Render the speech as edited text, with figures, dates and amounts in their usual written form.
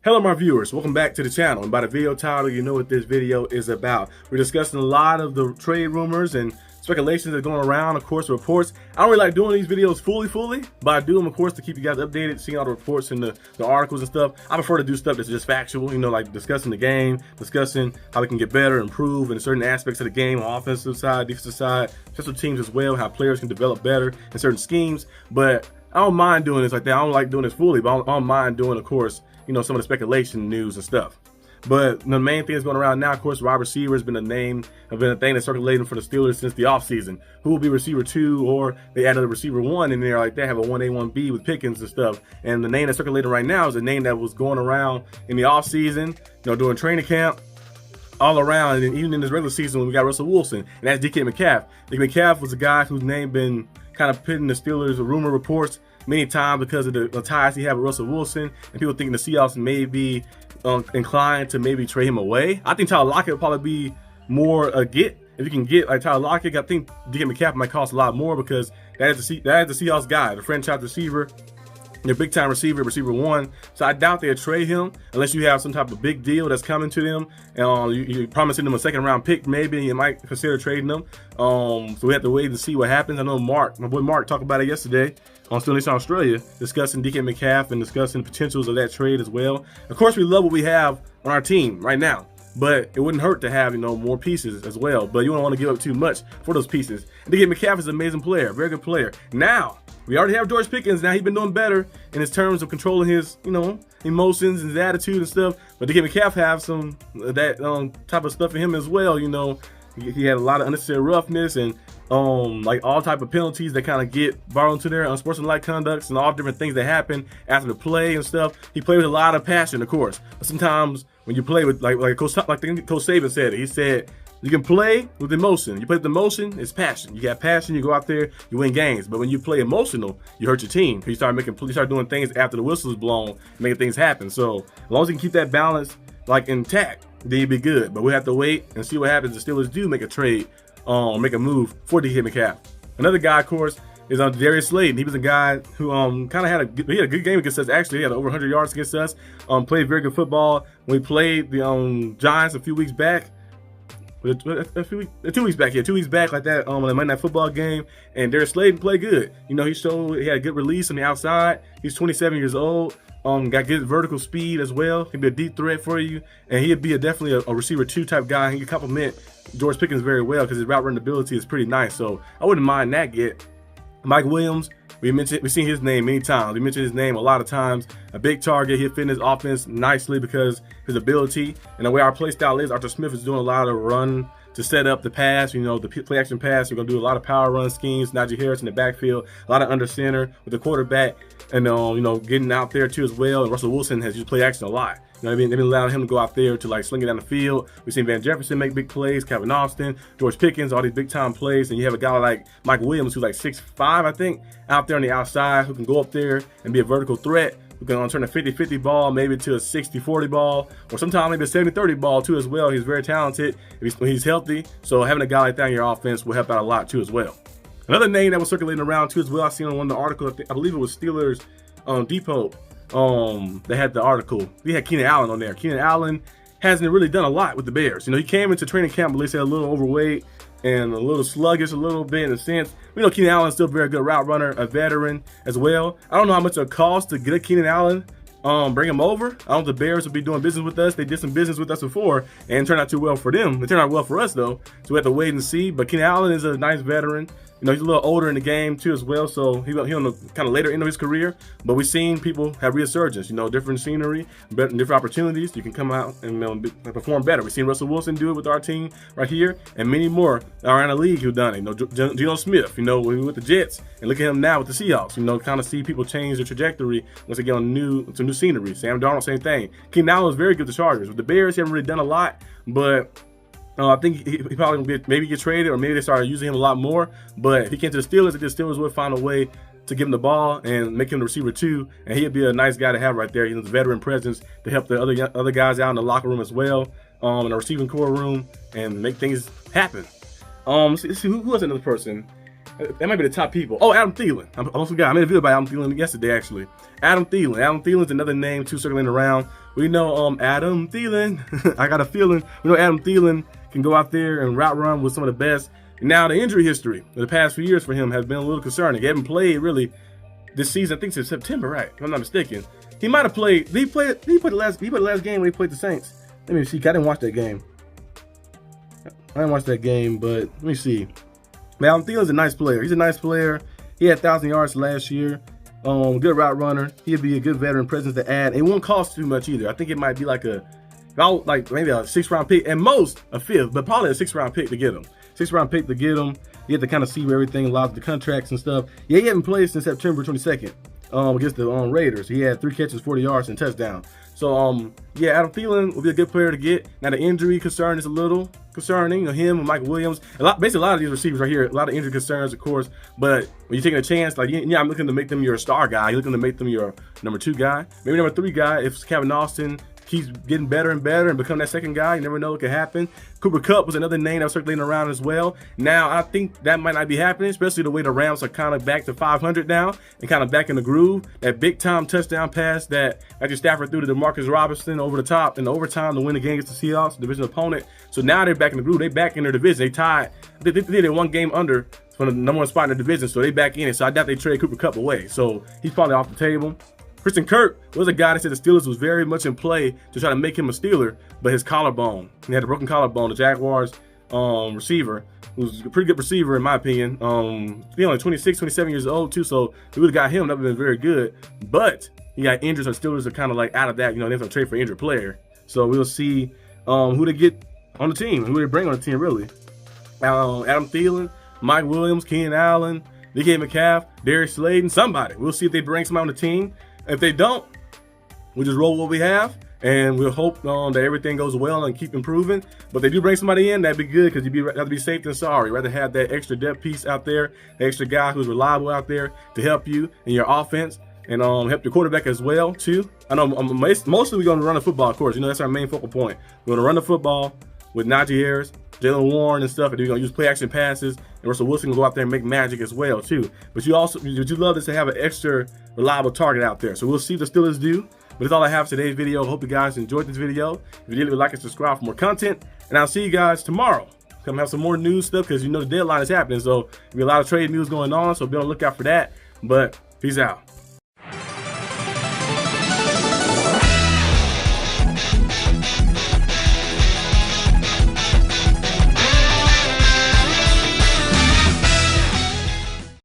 Hello my viewers, welcome back to the channel, and by the video title you know what this video is about. We're discussing a lot of the trade rumors and speculations that are going around, of course, reports. I don't really like doing these videos fully, but I do them, of course, to keep you guys updated, seeing all the reports and the articles and stuff. I prefer to do stuff that's just factual, you know, like discussing the game, discussing how we can get better, improve in certain aspects of the game, on offensive side, defensive side, special teams as well, how players can develop better in certain schemes. But I don't mind doing this like that. I don't like doing this fully, but I don't mind doing, of course, you know, some of the speculation news and stuff. But the main thing that's going around now, of course, wide receiver has been a thing that's circulating for the Steelers since the offseason. Who will be receiver 2, or they added a receiver 1 in there like that, have a 1A, 1B with Pickens and stuff. And the name that's circulating right now is a name that was going around in the offseason, you know, during training camp, all around, and even in this regular season when we got Russell Wilson, and that's DK Metcalf. DK Metcalf was a guy whose name been kind of put in the Steelers' rumor reports many times because of the ties he had with Russell Wilson, and people thinking the Seahawks may be inclined to maybe trade him away. I think Tyler Lockett would probably be more a get. If you can get like Tyler Lockett, I think DK Metcalf might cost a lot more because that is the Seahawks guy, the franchise receiver, their big time receiver, receiver 1. So I doubt they'll trade him unless you have some type of big deal that's coming to them. And you're promising them a second round pick, maybe you might consider trading them. So we have to wait and see what happens. I know my boy Mark, talked about it yesterday on Still Nation Australia, discussing DK Metcalf and discussing the potentials of that trade as well. Of course, we love what we have on our team right now, but it wouldn't hurt to have, you know, more pieces as well. But you don't want to give up too much for those pieces. And DK Metcalf is an amazing player, very good player. Now, we already have George Pickens. Now he's been doing better in his terms of controlling his, you know, emotions and his attitude and stuff. But DK Metcalf have some of that type of stuff in him as well. You know, he had a lot of unnecessary roughness and like all type of penalties that kind of get borrowed into their unsportsmanlike conducts and all different things that happen after the play and stuff. He played with a lot of passion, of course. But sometimes when you play with like Coach Saban said it, he said, you can play with emotion. You play with emotion, it's passion. You got passion, you go out there, you win games. But when you play emotional, you hurt your team. You start doing things after the whistle is blown, making things happen. So as long as you can keep that balance like intact, then you'll be good. But we'll have to wait and see what happens. The Steelers do make a trade, make a move for DK Metcalf. Another guy, of course, is Darius Slayton. He was a guy who kind of had a good game against us. Actually, he had over 100 yards against us. Played very good football. When we played the Giants a few weeks back. 2 weeks back, yeah, 2 weeks back, like that, on the Monday Night Football game, and Darius Slayton played good. You know, he showed he had a good release on the outside. He's 27 years old. Got good vertical speed as well. He'd be a deep threat for you, and he'd be definitely a receiver 2 type guy. He could complement George Pickens very well because his route running ability is pretty nice. So I wouldn't mind that get. Mike Williams, we've seen his name many times. We mentioned his name a lot of times. A big target. He'll fit in his offense nicely because his ability and the way our play style is. Arthur Smith is doing a lot of run to set up the pass, you know, the play action pass. We're going to do a lot of power run schemes. Najee Harris in the backfield, a lot of under center with the quarterback, and you know, getting out there too as well. And Russell Wilson has used play action a lot. You know what I mean? They've been allowing him to go out there to like sling it down the field. We've seen Van Jefferson make big plays, Calvin Austin, George Pickens, all these big time plays. And you have a guy like Mike Williams who's like 6'5", I think, out there on the outside who can go up there and be a vertical threat. We can turn a 50-50 ball maybe to a 60-40 ball, or sometimes maybe a 70-30 ball too as well. He's very talented when he's healthy. So having a guy like that in your offense will help out a lot too as well. Another name that was circulating around too as well, I seen on one of the articles, I believe it was Steelers Depot. They had the article. They had Keenan Allen on there. Keenan Allen hasn't really done a lot with the Bears. You know, he came into training camp, but they said a little overweight and a little sluggish a little bit in a sense. We know Keenan Allen's still a very good route runner, a veteran as well. I don't know how much it costs to get a Keenan Allen, bring him over. I don't know if the Bears will be doing business with us. They did some business with us before and it turned out too well for them. It turned out well for us though, so we have to wait and see. But Keenan Allen is a nice veteran. You know, he's a little older in the game too as well, so he's on the kind of later end of his career. But we've seen people have resurgence, you know, different scenery, different opportunities. You can come out and perform better. We've seen Russell Wilson do it with our team right here, and many more around the league who've done it. You know, Geno Smith, you know, with the Jets, and look at him now with the Seahawks. You know, kind of see people change their trajectory once they get on new scenery. Sam Darnold, same thing. Keenan Allen is very good with the Chargers. With the Bears, he haven't really done a lot, but I think he probably will maybe get traded, or maybe they started using him a lot more. But if he came to the Steelers, the Steelers would find a way to give him the ball and make him the receiver 2, and he'd be a nice guy to have right there. He has a veteran presence to help the other guys out in the locker room as well, in the receiving core room, and make things happen. Let's see who was another person. That might be the top people. Oh, Adam Thielen. I almost forgot. I made a video about Adam Thielen yesterday, actually. Adam Thielen. Adam Thielen's another name too circling around. We know Adam Thielen. I got a feeling. We know Adam Thielen can go out there and route run with some of the best. Now the injury history of the past few years for him has been a little concerning. He hasn't played really this season. I think since September, right? If I'm not mistaken. He might have played. He played the last game when he played the Saints. Let me see. I didn't watch that game. I didn't watch that game, but let me see. Now, Adam Thielen's a nice player. He's a nice player. He had 1,000 yards last year. Good route runner. He'd be a good veteran presence to add. It won't cost too much either. I think it might be like maybe a 6th-round pick, and most a 5th, but probably a 6th-round pick to get him. 6th-round pick to get him. You have to kind of see where everything allows the contracts and stuff. Yeah, he hasn't played since September 22nd against the Raiders. He had 3 catches, 40 yards, and touchdown. So, yeah, Adam Thielen will be a good player to get. Now, the injury concern is a little concerning. You know, him and Mike Williams. Basically, a lot of these receivers right here, a lot of injury concerns, of course. But when you're taking a chance, like, yeah, I'm looking to make them your star guy. You're looking to make them your number 2 guy. Maybe number 3 guy if Kevin Austin keeps getting better and better and become that 2nd guy. You never know what could happen. Cooper Kupp was another name that was circulating around as well. Now, I think that might not be happening, especially the way the Rams are kind of back to 500 now and kind of back in the groove. That big-time touchdown pass that Matthew Stafford threw to DeMarcus Robinson over the top in the overtime to win the game against the Seahawks, division opponent. So now they're back in the groove. They're back in their division. They tied. They did it 1 game under for the number 1 spot in the division, so they back in it. So I doubt they trade Cooper Kupp away. So he's probably off the table. Christian Kirk was a guy that said the Steelers was very much in play to try to make him a Steeler, but his collarbone, he had a broken collarbone. The Jaguars receiver, who's a pretty good receiver in my opinion. He's only 26, 27 years old too, so if we would have got him, that would have been very good. But he got injured, so the Steelers are kind of like out of that. You know, they have to trade for an injured player. So we'll see who they get on the team, who they bring on the team really. Adam Thielen, Mike Williams, Keenan Allen, DK Metcalf, Darius Slayton, somebody. We'll see if they bring somebody on the team. If they don't, we'll just roll what we have, and we'll hope that everything goes well and keep improving. But if they do bring somebody in, that'd be good because you'd rather be safe than sorry. Rather have that extra depth piece out there, the extra guy who's reliable out there to help you in your offense and help your quarterback as well too. I know mostly we're going to run the football, of course. You know, that's our main focal point. We're going to run the football with Najee Harris, Jalen Warren and stuff, and we're going to use play action passes, and Russell Wilson can go out there and make magic as well too. But you love this to have an extra reliable target out there. So we'll see what the Steelers do. But that's all I have for today's video. Hope you guys enjoyed this video. If you did, leave a like and subscribe for more content. And I'll see you guys tomorrow. Come have some more news stuff because you know the deadline is happening. So there'll be a lot of trade news going on. So be on the lookout for that. But peace out.